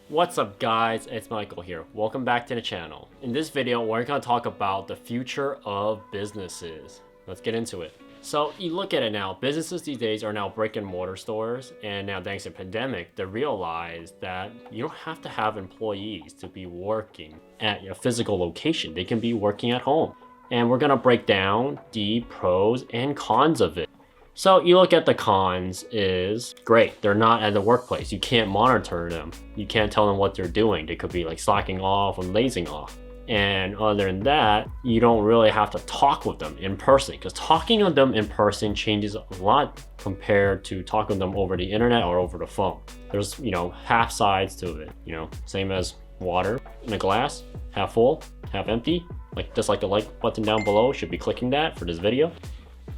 What's up guys, it's Michael here. Welcome back to the channel. In this video, we're going to talk about the future of businesses. Let's get into it. So you look at it now, businesses these days are now brick and mortar stores, and now thanks to the pandemic, they realize that you don't have to have employees to be working at a physical location. They can be working at home. And we're going to break down the pros and cons of it. So you look at the cons is great. They're not at the workplace. You can't monitor them. You can't tell them what they're doing. They could be like slacking off and lazing off. And other than that, you don't really have to talk with them in person, because talking with them in person changes a lot compared to talking with them over the internet or over the phone. There's, half sides to it, same as water in a glass, half full, half empty. Just like the like button down below, should be clicking that for this video.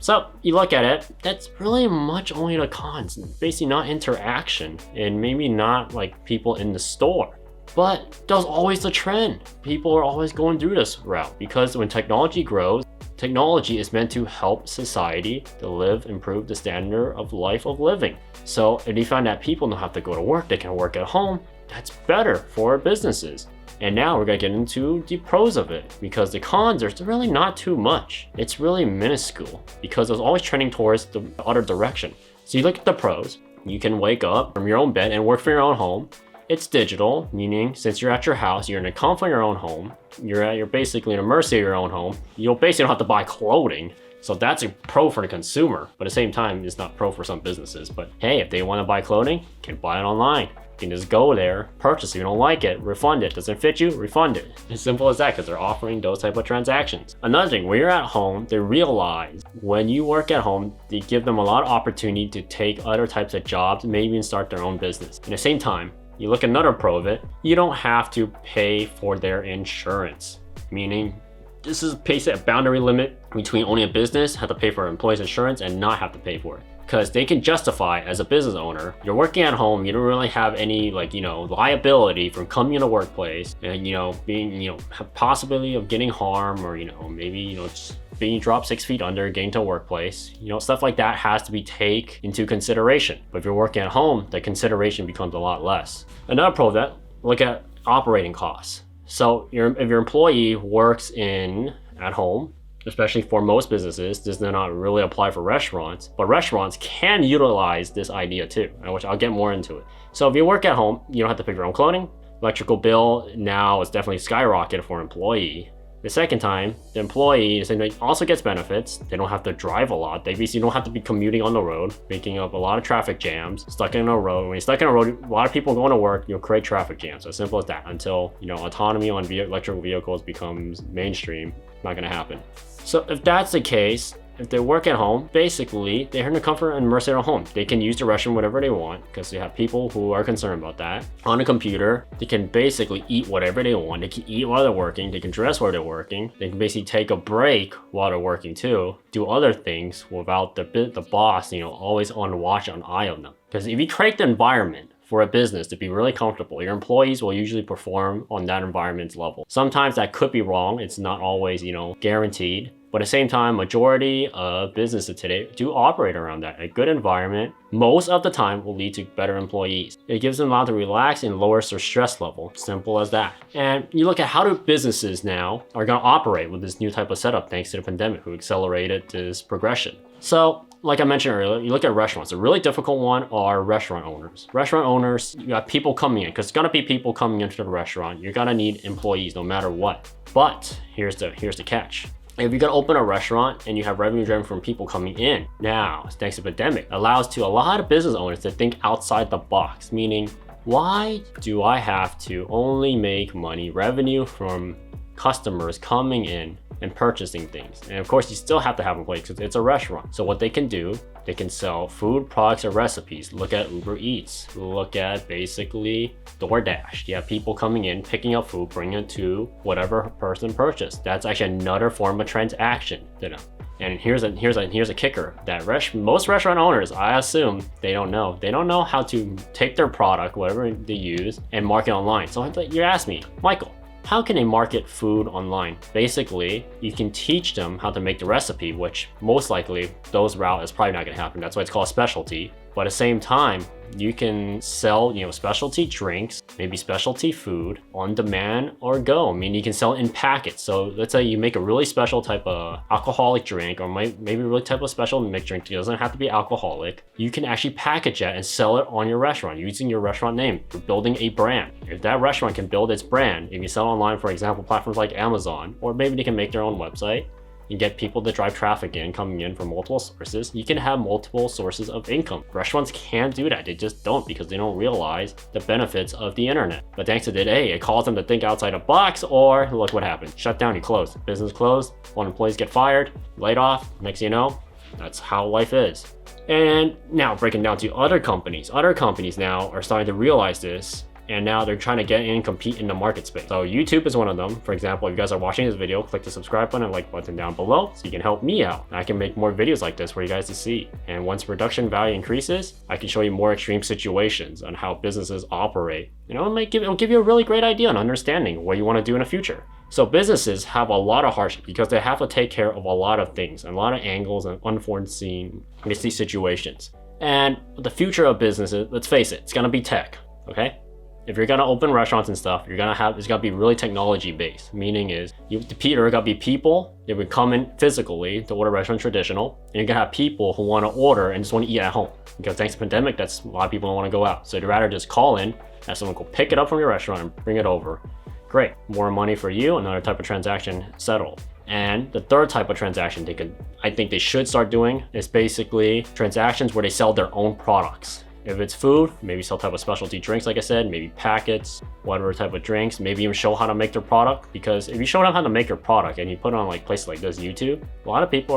So you look at it, that's really much only the cons. Basically not interaction and maybe not like people in the store. But that was always the trend. People are always going through this route because when technology grows, technology is meant to help society to improve the standard of life of living. So if you find that people don't have to go to work, they can work at home, that's better for businesses. And now we're gonna get into the pros of it, because the cons are really not too much. It's really minuscule because it's always trending towards the other direction. So you look at the pros, you can wake up from your own bed and work from your own home. It's digital, meaning since you're at your house, you're in the comfort of your own home, you're basically in the mercy of your own home. You basically don't have to buy clothing. So that's a pro for the consumer, but at the same time, it's not pro for some businesses. But hey, if they wanna buy clothing, can buy it online. You can just go there, purchase it. If you don't like it, refund it. Doesn't fit you, refund it. As simple as that, because they're offering those type of transactions. Another thing, when you're at home, they realize when you work at home, they give them a lot of opportunity to take other types of jobs, maybe even start their own business. At the same time, you look at another pro of it, you don't have to pay for their insurance. Meaning, this is basically a boundary limit between owning a business, have to pay for employees' insurance, and not have to pay for it. Because they can justify as a business owner, you're working at home, you don't really have any liability from coming in the workplace and being possibility of getting harm, or maybe just being dropped 6 feet under, getting to a workplace. Stuff like that has to be taken into consideration. But if you're working at home, the consideration becomes a lot less. Another pro of that, look at operating costs. So if your employee works at home, especially for most businesses, this does not really apply for restaurants, but restaurants can utilize this idea too, which I'll get more into it. So if you work at home, you don't have to pay for your own clothing. Electrical bill now is definitely skyrocketed for an employee. The second time, the employee also gets benefits. They don't have to drive a lot. They basically don't have to be commuting on the road, making up a lot of traffic jams, stuck in a road. When you're stuck in a road, a lot of people going to work, you'll create traffic jams. As simple as that, until autonomy on electrical vehicles becomes mainstream. Not gonna happen. So if that's the case, if they work at home, basically they're in the comfort and mercy of their home. They can use the restroom whatever they want, because they have people who are concerned about that. On a computer, they can basically eat whatever they want. They can eat while they're working. They can dress while they're working. They can basically take a break while they're working too. Do other things without the boss, always on watch, on eye on them. Because if you create the environment for a business to be really comfortable, your employees will usually perform on that environment's level. Sometimes that could be wrong. It's not always, guaranteed. But at the same time, majority of businesses today do operate around that. A good environment, most of the time, will lead to better employees. It gives them a lot to relax and lowers their stress level. Simple as that. And you look at how do businesses now are gonna operate with this new type of setup thanks to the pandemic, who accelerated this progression. So, like I mentioned earlier, you look at restaurants. A really difficult one are restaurant owners. Restaurant owners, you got people coming in, because it's gonna be people coming into the restaurant. You're gonna need employees no matter what. But here's the catch. If you're gonna open a restaurant and you have revenue driven from people coming in, now, thanks to the pandemic, allows to a lot of business owners to think outside the box, meaning, why do I have to only make revenue from customers coming in and purchasing things? And of course, you still have to have employees because it's a restaurant. So what they can do, they can sell food, products, or recipes. Look at Uber Eats. Look at basically DoorDash. You have people coming in, picking up food, bringing it to whatever person purchased. That's actually another form of transaction to them. And here's a kicker that most restaurant owners, I assume, they don't know. They don't know how to take their product, whatever they use, and market online. So you ask me, Michael, how can they market food online? Basically, you can teach them how to make the recipe, which most likely those route is probably not gonna happen. That's why it's called specialty. But at the same time, you can sell, specialty drinks, maybe specialty food on demand or go. I mean, you can sell it in packets. So let's say you make a really special type of alcoholic drink, or maybe a really type of special mixed drink. It doesn't have to be alcoholic. You can actually package that and sell it on your restaurant using your restaurant name. You're building a brand. If that restaurant can build its brand, if you sell online, for example, platforms like Amazon, or maybe they can make their own website, and get people to drive traffic coming in from multiple sources, you can have multiple sources of income. Restaurants can't do that. They just don't, because they don't realize the benefits of the internet. But thanks to today, it calls them to think outside the box, or look what happened. Shut down, you close. Business closed, one employees get fired, laid off. Next you know, that's how life is. And now breaking down to other companies. Other companies now are starting to realize this, and now they're trying to get in and compete in the market space. So YouTube is one of them. For example, if you guys are watching this video, click the subscribe button and like button down below so you can help me out. I can make more videos like this for you guys to see. And once production value increases, I can show you more extreme situations on how businesses operate. It'll give you a really great idea on understanding what you want to do in the future. So businesses have a lot of hardship because they have to take care of a lot of things, a lot of angles and unforeseen situations. And the future of businesses, let's face it, it's gonna be tech, okay? If you're gonna open restaurants and stuff, it's gotta be really technology based. Meaning is, there gotta be people that would come in physically to order restaurant traditional, and you're gonna have people who wanna order and just wanna eat at home. Because thanks to the pandemic, that's a lot of people don't wanna go out. So they'd rather just call in, have someone go pick it up from your restaurant and bring it over. Great, more money for you, another type of transaction settled. And the third type of transaction I think they should start doing is basically transactions where they sell their own products. If it's food, maybe sell type of specialty drinks, like I said, maybe packets, whatever type of drinks, maybe even show how to make their product. Because if you show them how to make your product and you put it on like places like this, YouTube, a lot of people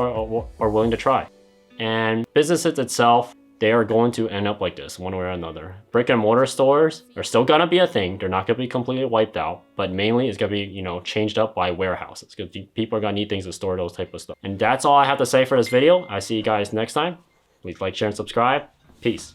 are willing to try. And businesses itself, they are going to end up like this, one way or another. Brick and mortar stores are still gonna be a thing. They're not gonna be completely wiped out, but mainly it's gonna be, changed up by warehouses, because people are gonna need things to store those type of stuff. And that's all I have to say for this video. I see you guys next time. Please like, share, and subscribe. Peace.